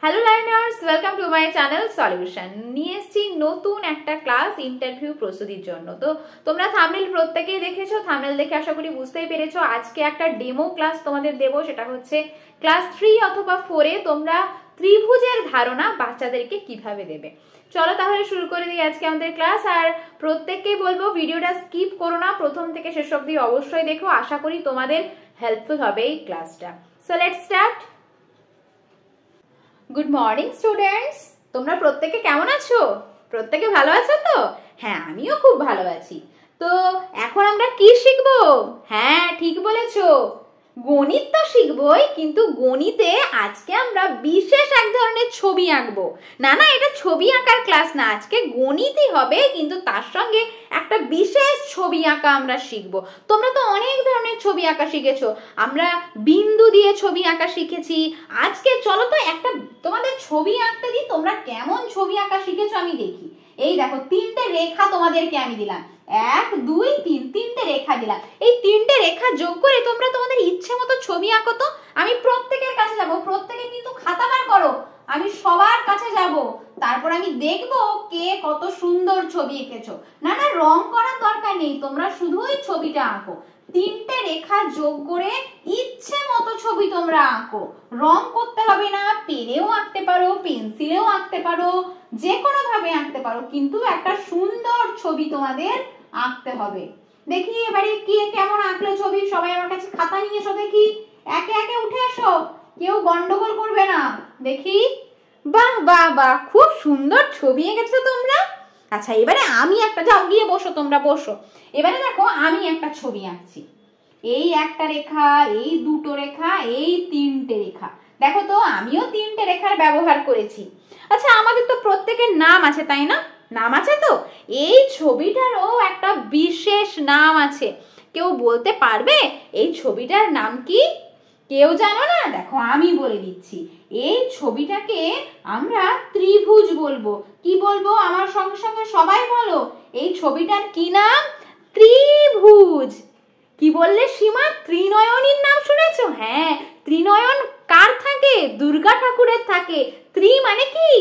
Hello learners, welcome to my channel solution. নিয়ে এসেছি নতুন একটা ক্লাস ইন্টারভিউ প্রস্তুতির জন্য। তো তোমরা থাম্বনেল প্রত্যেকেই দেখেছো, থাম্বনেল দেখে আশা করি বুঝতেই পেরেছো আজকে একটা ডেমো ক্লাস তোমাদের দেবো। সেটা হচ্ছে ক্লাস 3 অথবা 4-এ তোমরা ত্রিভুজের ধারণা বাচ্চাদেরকে কিভাবে দেবে। চলো তাহলে শুরু করে দিই আজকে আমাদের ক্লাস। আর প্রত্যেককেই বলবো ভিডিওটা স্কিপ করো না, প্রথম থেকে শেষ অবধি অবশ্যই দেখো। আশা করি তোমাদের হেল্পফুল হবে এই ক্লাসটা। So let's start. Good morning students, তোমরা প্রত্যেকে কেমন আছো? প্রত্যেকে ভালো আছো তো? হ্যাঁ, আমিও খুব ভালো আছি। তো এখন আমরা কি শিখবো? হ্যাঁ, ঠিক বলেছো, গণিত তো শিখবই, কিন্তু গণিতে আজকে আমরা বিশেষ এক ধরনের ছবি আঁকবো। না না, এটা ছবি আঁকার ক্লাস না, আজকে গণিতই হবে, কিন্তু তার সঙ্গে একটা বিশেষ ছবি আঁকা আমরা শিখবো। তোমরা তো অনেক ধরনের ছবি আঁকা শিখেছো, আমরা বিন্দু দিয়ে ছবি আঁকা শিখেছি। আজকে চলো তো একটা তোমাদের ছবি আঁকতে দিই, তোমরা কেমন ছবি আঁকা শিখেছো আমি দেখি। এই দেখো, 3টে রেখা তোমাদেরকে আমি দিলাম, 1 2 3, 3টে রেখা দিলাম। এই 3টে রেখা যোগ করে তোমরা তোমাদের ইচ্ছে মতো ছবি আঁকো তো। আমি প্রত্যেকের কাছে যাব, প্রত্যেকে কিন্তু খাতা বার করো, আমি সবার কাছে যাব, তারপর আমি দেখব কে কত সুন্দর ছবি এঁকেছো। না না, রং করার দরকার নেই, তোমরা শুধুই ছবিটা আঁকো। 3টে রেখা যোগ করে ইচ্ছে মতো ছবি তোমরা আঁকো, রং করতে হবে না, পেনেও আঁকতে পারো, পেন্সিলেও আঁকতে পারো, যে কোনো ভাবে আঁকতে পারো, কিন্তু একটা সুন্দর ছবি তোমাদের আঁকতে হবে। দেখি এবারে কি কেমন আঁকলে ছবি, সবাই আমার কাছে খাতা নিয়ে এসো, দেখি একে একে উঠে এসো, কেউ গন্ডগোল করবে না। দেখি, বাহ বাহ বাহ, খুব সুন্দর ছবি এঁকেছো তোমরা। আচ্ছা, এবারে আমি একটা, যাও গিয়ে বসো, তোমরা বসো। এবারে দেখো আমি একটা ছবি আঁকছি। এই একটা রেখা, এই দুটো রেখা, এই 3টে রেখা। দেখো তো, আমিও 3টে রেখার ব্যবহার করেছি। আচ্ছা, আমাদের তো প্রত্যেকের নাম আছে, তাই না? নাম আছে তো, এই ছবিটারও একটা বিশেষ নাম আছে। কেউ বলতে পারবে এই ছবিটার নাম কি? কেউ জানো না? দেখো আমি বলে দিচ্ছি, এই ছবিটাকে আমরা ত্রিভুজ বলবো। কি বলবো? আমার সঙ্গে সঙ্গে সবাই বলো, এই ছবিটার কি নাম? ত্রিভুজ। কি বললে সীমা? ত্রিনয়নীর নাম শুনেছো? হ্যাঁ, ত্রিনয়ন কার থাকে? দুর্গা ঠাকুরের থাকে। ত্রি মানে কি?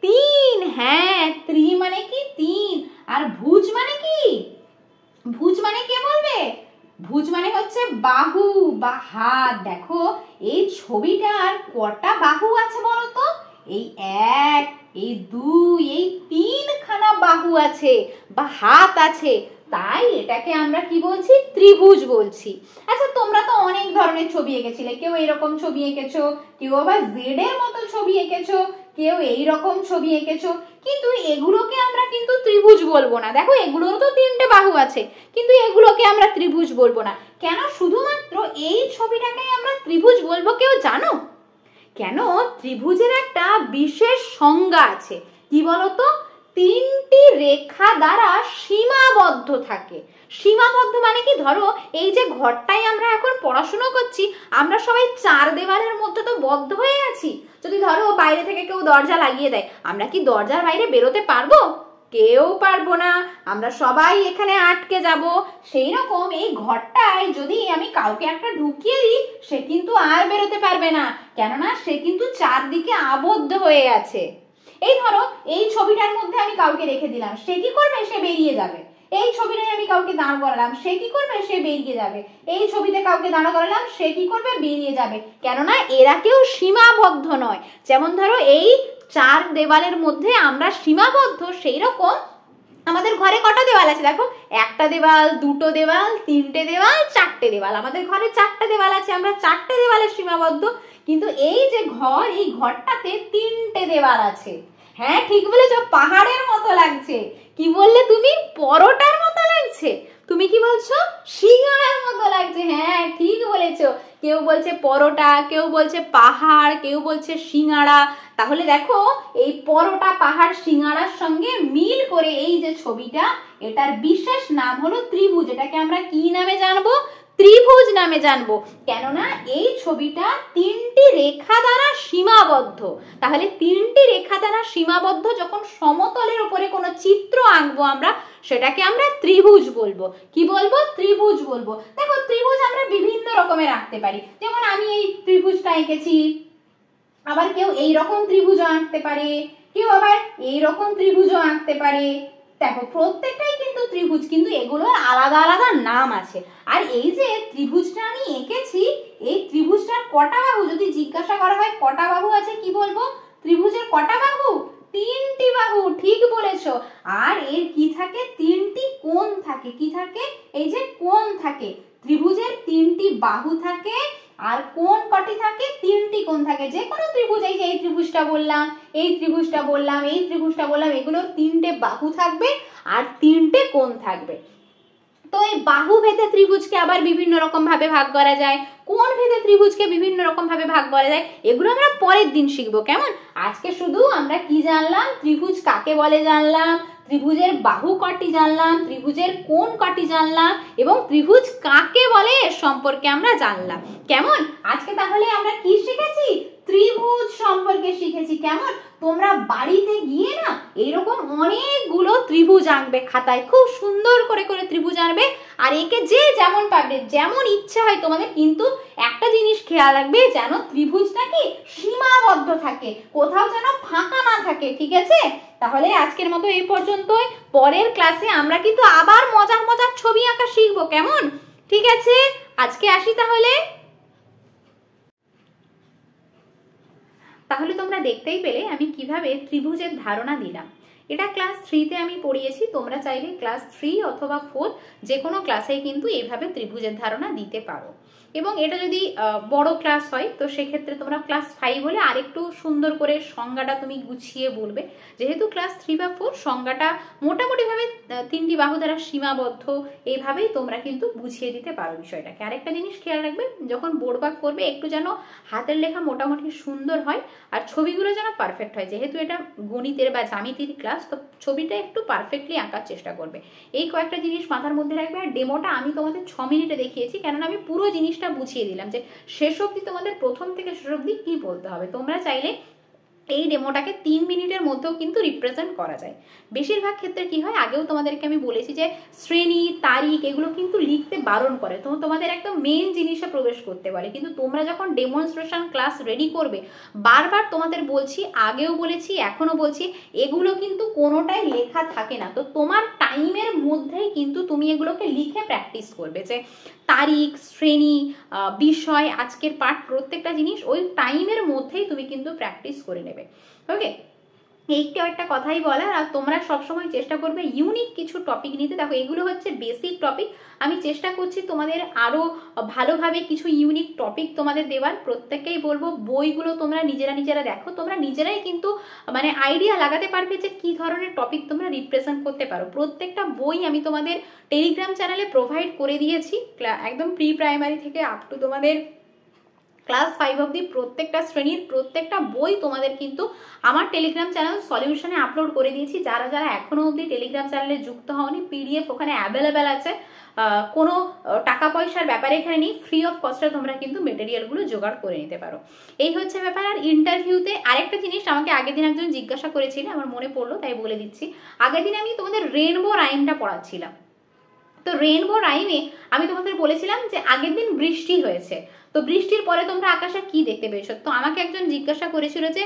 3। হ্যাঁ, ত্রি মানে কি? 3। আর ভুজ মানে কি? ভুজ মানে কে বলবে? ভুজ মানে হচ্ছে বাহু বা হাত। দেখো এই ছবিটার কটা বাহু আছে বলো তো? এই 1, এই 2, এই 3খানা বাহু আছে বা হাত আছে, তাই এটাকে আমরা কি বলছি? ত্রিভুজ বলছি। আচ্ছা, তোমরা তো অনেক ধরনের ছবি এঁকেছিলে, কেউ এরকম ছবি এঁকেছো, কেউ আবার জেড এর মতো ছবি এঁকেছো, কেউ এই রকম ছবি এঁকেছো, কিন্তু এগুলোকে আমরা কিন্তু ত্রিভুজ বলবো না। দেখো, এগুলোরও তো 3টে বাহু আছে, কিন্তু এগুলোকে আমরা ত্রিভুজ বলবো না। কেন শুধুমাত্র এই ছবিটাকে আমরা ত্রিভুজ বলবো কেউ জানো? কেন? ত্রিভুজের একটা বিশেষ সংজ্ঞা আছে। কি বলতো? 3টি রেখা দ্বারা সীমাবদ্ধ থাকে। সীমাবদ্ধ মানে কি? ধরো এই যে ঘরটায় আমরা এখন পড়াশোনা করছি, আমরা সবাই 4 দেওয়ালের মধ্যে তো বদ্ধ হয়ে আছি। যদি ধরো বাইরে থেকে কেউ দরজা লাগিয়ে দেয়, আমরা কি দরজার বাইরে বেরোতে পারবো? কেউ পারবো না, আমরা সবাই এখানে আটকে যাব। সেই রকম এই ঘরটায় যদি আমি কাউকে একটা ঢুকিয়ে দিই, সে কিন্তু আর বেরোতে পারবে না, কেননা সে কিন্তু চারদিকে আবদ্ধ হয়ে আছে। এই ধরো এই ছবিটার মধ্যে আমি কাউকে রেখে দিলাম, সে কি করবে? সে বেরিয়ে যাবে। এই ছবিটায় আমি কাউকে দাঁড় করালাম, সে কি করবে? সে বেরিয়ে যাবে। এই ছবিতে কাউকে দাঁড় করালাম, সে কি করবে? বেরিয়ে যাবে, কেননা এরা কেউ সীমাবদ্ধ নয়। যেমন ধরো এই 4 দেওয়ালের মধ্যে আমরা সীমাবদ্ধ, সেই রকম আমাদের ঘরে কটা দেওয়াল আছে? দেখো, একটা দেওয়াল, দুটো দেওয়াল, 3টে দেওয়াল, 4টে দেওয়াল। আমাদের ঘরে 4টে দেওয়াল আছে, আমরা 4টে দেওয়ালে সীমাবদ্ধ। কিন্তু এই যে ঘর, এই ঘরটাতে 3টে দেওয়াল আছে। হ্যাঁ, ঠিক বলেছো, পাহাড়ের মতো লাগছে। কি বললে তুমি? পরোটার মতো লাগছে। তুমি কি বলছো? সিঙ্গাড়ার মতো লাগছে। হ্যাঁ, ঠিক বলেছো। কেউ বলছে পরোটা, কেউ বলছে পাহাড়, কেউ বলছে সিঙ্গাড়া। তাহলে দেখো, এই পরোটা, পাহাড়, সিঙ্গাড়ার সঙ্গে মিল করে এই যে ছবিটা, এটার বিশেষ নাম হলো ত্রিভুজ। এটাকে আমরা কি নামে জানবো? ত্রিভুজ নামে জানবো, কেননা এই ছবিটা 3টি রেখা দ্বারা সীমাবদ্ধ। তাহলে 3টি রেখা দ্বারা সীমাবদ্ধ যখন সমতলের উপরে কোনো চিত্র আঁকবো আমরা, সেটাকে আমরা ত্রিভুজ বলবো। কি বলবো? ত্রিভুজ বলবো। দেখো, ত্রিভুজ আমরা বিভিন্ন রকমের আঁকতে পারি। যেমন আমি এই ত্রিভুজটা এঁকেছি, আবার কেউ এইরকম ত্রিভুজ আঁকতে পারে, কেউ আবার এইরকম ত্রিভুজ আঁকতে পারে। দেখো প্রত্যেকটাই কিন্তু ত্রিভুজ, কিন্তু এগুলোর আলাদা আলাদা নাম আছে। আর এই যে ত্রিভুজটা আমি এঁকেছি, এই ত্রিভুজটার কটা বাহু যদি জিজ্ঞাসা করা হয় কটা বাহু আছে, কি বলবো? ত্রিভুজের কটা বাহু? 3টি বাহু, ঠিক বলেছো। আর এর কি থাকে? 3টি কোণ থাকে। কি থাকে? এই যে কোণ থাকে। ত্রিভুজের 3টি বাহু থাকে, আর কোণ কটি থাকে? 3টি কোণ থাকে। যে কোনো ত্রিভুজ, এই যে এই ত্রিভুজটা বললাম, এই ত্রিভুজটা বললাম, এই ত্রিভুজটা বললাম, এগুলোর 3টে বাহু থাকবে আর 3টে কোণ থাকবে। তো এই বাহু ভেদে ত্রিভুজকে আবার বিভিন্ন রকম ভাবে ভাগ করা যায়, কোণ ভেদে ত্রিভুজকে বিভিন্ন রকম ভাবে ভাগ করা যায়। এগুলো আমরা পরের দিন শিখবো, কেমন? আজকে শুধু আমরা কি জানলাম? ত্রিভুজ কাকে বলে জানলাম, ত্রিভুজের বাহু কটি জানলাম, ত্রিভুজের কোণ কটি জানলাম, এবং ত্রিভুজ কাকে বলে এর সম্পর্কে আমরা জানলাম। কেমন? আজকে তাহলে আমরা কি শিখেছি? ত্রিভুজ সম্পর্কে শিখেছি। কেমন? তোমরা বাড়িতে গিয়ে না এইরকম অনেকগুলো ত্রিভুজ আঁকবে খাতায়, খুব সুন্দর করে করে ত্রিভুজ আনবে, আর একে যে যেমন পারবে, যেমন ইচ্ছে হয় তোমাদের, কিন্তু একটা জিনিস খেয়াল রাখবে, যেন ত্রিভুজটা কি সীমাবদ্ধ থাকে, কোথাও যেন ফাঁকা না থাকে, ঠিক আছে? তাহলে আজকের মতো এই পর্যন্তই। পরের ক্লাসে আমরা কিন্তু আবার মজার মজার ছবি আঁকা শিখবো, কেমন? ঠিক আছে, আজকে আসি তাহলে। তাহলে তোমরা দেখতেই পেলে আমি কিভাবে ত্রিভুজের ধারণা দিলাম। এটা ক্লাস 3তে আমি পড়িয়েছি, তোমরা চাইলে ক্লাস 3 অথবা 4 যে কোনো ক্লাসেই কিন্তু এইভাবে ত্রিভুজের ধারণা দিতে পারো। এবং এটা যদি বড় ক্লাস হয় তো সেক্ষেত্রে তোমরা ক্লাস 5 হলে আরেকটু সুন্দর করে সংজ্ঞাটা তুমি গুছিয়ে বলবে। যেহেতু ক্লাস 3 বা 4 সংজ্ঞাটা মোটামুটিভাবে 3টি বাহু দ্বারা সীমাবদ্ধ, এইভাবেই তোমরা কিন্তু বুঝিয়ে দিতে পারো বিষয়টাকে। আরেকটা জিনিস খেয়াল রাখবে, যখন বোর্ড ওয়ার্ক করবে একটু যেন হাতের লেখা মোটামুটি সুন্দর হয়, আর ছবিগুলো যেন পারফেক্ট হয়। যেহেতু এটা গণিতের বা জ্যামিতির ক্লাস, তো ছবিটা একটু পারফেক্টলি আঁকার চেষ্টা করবে। এই কয়েকটা জিনিস মাথার মধ্যে রাখবে। আর ডেমোটা আমি তোমাদের 6 মিনিটে দেখিয়েছি, কেননা আমি পুরো জিনিসটা বুঝিয়ে দিলাম যে শেষ অবধি তোমাদের প্রথম থেকে শেষ অবধি কি বলতে হবে। তোমরা চাইলে এই ডেমোটাকে 3 মিনিটের মধ্যেও কিন্তু রিপ্রেজেন্ট করা যায়। বেশিরভাগ ক্ষেত্রে কি হয়, আগেও তোমাদেরকে আমি বলেছি যে শ্রেণী, তারিখ এগুলো কিন্তু লিখতে বারণ করে, তো তোমাদের একদম মেন জিনিসে প্রবেশ করতে পারে। কিন্তু তোমরা যখন ডেমনস্ট্রেশন ক্লাস রেডি করবে, বারবার তোমাদের বলছি, আগেও বলেছি এখনো বলছি, এগুলো কিন্তু কোনোটাই লেখা থাকে না। তো তোমার টাইমের মধ্যেই কিন্তু তুমি এগুলোকে লিখে প্র্যাকটিস করবে, যে তারিখ, শ্রেণী, বিষয়, আজকের পাঠ, প্রত্যেকটা জিনিস ওই টাইমের মধ্যেই তুমি কিন্তু প্র্যাকটিস করে নেবে। ওকে, এইটা একটা কথাই বলার। আর তোমরা সবসময় চেষ্টা করবে ইউনিক কিছু টপিক নিতে। দেখো এগুলো হচ্ছে বেসিক টপিক, আমি চেষ্টা করছি তোমাদের আরো ভালোভাবে কিছু ইউনিক টপিক তোমাদের দেওয়ার। প্রত্যেককেই বলবো বইগুলো তোমরা নিজেরা দেখো, তোমরা নিজেরাই কিন্তু মানে আইডিয়া লাগাতে পারবে যে কি ধরনের টপিক তোমরা রিপ্রেজেন্ট করতে পারো। প্রত্যেকটা বই আমি তোমাদের টেলিগ্রাম চ্যানেলে প্রোভাইড করে দিয়েছি, একদম প্রি প্রাইমারি থেকে আপ টু তোমাদের ক্লাস 5 অবধি প্রত্যেকটা শ্রেণীর প্রত্যেকটা বই তোমাদের কিন্তু আমার টেলিগ্রাম চ্যানেল সলিউশনে আপলোড করে দিয়েছি। যারা যারা এখনো অবধি টেলিগ্রাম চ্যানেলে যুক্ত হওনি, পিডিএফ ওখানে অ্যাভেলেবেল আছে, কোনো টাকা পয়সার ব্যাপারে এখানে নেই, ফ্রি অফ কস্টে তোমরা কিন্তু মেটেরিয়ালগুলো জোগাড় করে নিতে পারো। এই হচ্ছে ব্যাপার। আর ইন্টারভিউতে আরেকটা জিনিস আমাকে আগের দিন একজন জিজ্ঞাসা করেছিল, আমার মনে পড়লো তাই বলে দিচ্ছি। আগের দিন আমি তোমাদের রেইনবো রাইমটা পড়াচ্ছিলাম। তো রেইনবো রাইমে আমি তোমাদের বলেছিলাম যে আগের দিন বৃষ্টি হয়েছে, তো বৃষ্টির পরে তোমরা আকাশে কি দেখতে পেয়েছো। তো আমাকে একজন জিজ্ঞাসা করেছিল যে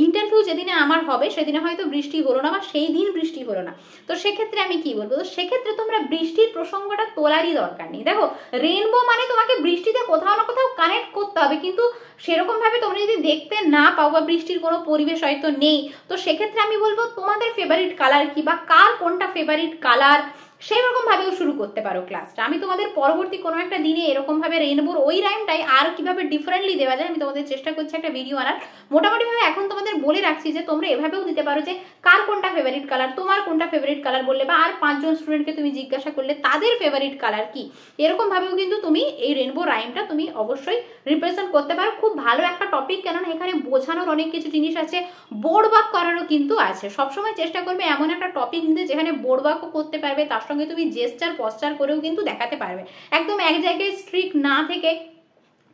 ইন্টারভিউ যেদিনে আমার হবে সেদিনে হয়তো বৃষ্টি হলো না, বা সেই দিন বৃষ্টি হলো না, তো সেক্ষেত্রে আমি কি বলবো। তো সেক্ষেত্রে তোমরা বৃষ্টির প্রসঙ্গটা তোলারই দরকার নেই। দেখো রেইনবো মানে তোমাকে বৃষ্টিতে কোথাও না কোথাও কানেক্ট করতে হবে, কিন্তু সেরকম ভাবে তোমরা যদি দেখতে না পাও বা বৃষ্টির কোনো পরিবেশ হয়তো নেই, তো সেক্ষেত্রে আমি বলবো তোমাদের ফেভারিট কালার কি, বা কার কোনটা ফেভারিট কালার, সেই রকম ভাবেও শুরু করতে পারো ক্লাসটা। আমি তোমাদের পরবর্তী কোনো একটা দিনে এরকম ভাবে রেইনবোর ওই রাইমটাই আর কিভাবে ডিফারেন্টলি দেওয়া যায় আমি তোমাদের চেষ্টা করছি একটা ভিডিও আনার। মোটামুটি ভাবে এখন তোমাদের বলে রাখছি যে তোমরা এভাবেও দিতে পারো যে কার কোনটা ফেভারিট কালার, তোমার কোনটা ফেভারিট কালার বললে, বা আর 5 জন স্টুডেন্টকে তুমি জিজ্ঞাসা করলে তাদের ফেভারিট কালার কি, এরকম ভাবেও কিন্তু তুমি এই রেইনবো রাইমটা তুমি অবশ্যই রিপ্রেজেন্ট করতে পারো। খুব ভালো একটা টপিক, কেননা এখানে বোঝানোর অনেক কিছু জিনিস আছে, বোর্ড ওয়ার্ক করারও কিন্তু আছে। সবসময় চেষ্টা করবে এমন একটা টপিক নিতে যেখানে বোর্ড ওয়ার্কও করতে পারবে, তার সঙ্গে তুমি জেস্টার পস্টার করেও কিন্তু দেখাতে পারবে। একদম এক জায়গায় স্ট্রিক্ট না থেকে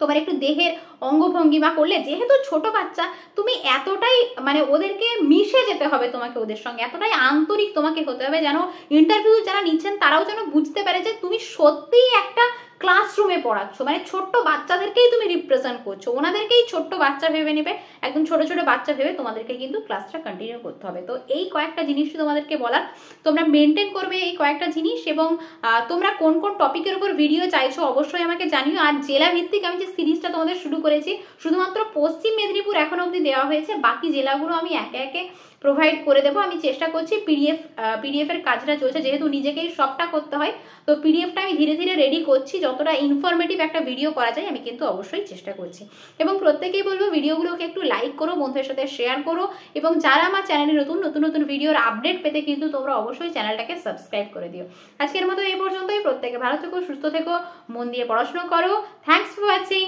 তোমার একটু দেহের অঙ্গভঙ্গিমা করলে, যেহেতু ছোট বাচ্চা তুমি এতটাই মানে ওদেরকে মিশে যেতে হবে, তোমাকে ওদের সঙ্গে এতটাই আন্তরিক তোমাকে হতে হবে যেন ইন্টারভিউ যারা নিচ্ছেন তারাও যেন বুঝতে পারে যে তুমি সত্যিই একটা ক্লাসরুমে পড়াচ্ছ, মানে ছোট্ট বাচ্চাদেরকেই তুমি রিপ্রেজেন্ট করছো, ওনাদেরকেই ছোট্ট বাচ্চা ভেবে নেবে, একদম ছোট ছোট বাচ্চা ভেবে তোমাদেরকে কিন্তু ক্লাসটা কন্টিনিউ করতে হবে। তো এই কয়েকটা জিনিসই তোমাদেরকে বলার, তোমরা মেনটেন করবে এই কয়েকটা জিনিস। এবং তোমরা কোন কোন টপিকের উপর ভিডিও চাইছো অবশ্যই আমাকে জানিও। আর জেলা ভিত্তিক আমি যে সিরিজটা তোমাদের শুরু করেছি, শুধুমাত্র পশ্চিম মেদিনীপুর এখনো অবধি দেওয়া হয়েছে, বাকি জেলাগুলো আমি একে একে প্রোভাইড করে দেবো। আমি চেষ্টা করছি পিডিএফ এর কাজটা চলছে, যেহেতু নিজেকেই সবটা করতে হয়, তো পিডিএফটা আমি ধীরে ধীরে রেডি করছি। যতটা ইনফরমেটিভ একটা ভিডিও করা যায় আমি কিন্তু অবশ্যই চেষ্টা করছি। এবং প্রত্যেকেই বলবো ভিডিওগুলোকে একটু লাইক করো, বন্ধুদের সাথে শেয়ার করো, এবং যারা আমার চ্যানেলে নতুন নতুন ভিডিওর আপডেট পেতে কিন্তু তোমরা অবশ্যই চ্যানেলটাকে সাবস্ক্রাইব করে দিও। আজকের মতো এই পর্যন্তই। প্রত্যেকে ভালো থেকো, সুস্থ থেকো, মন দিয়ে পড়াশোনা করো। Thanks for watching.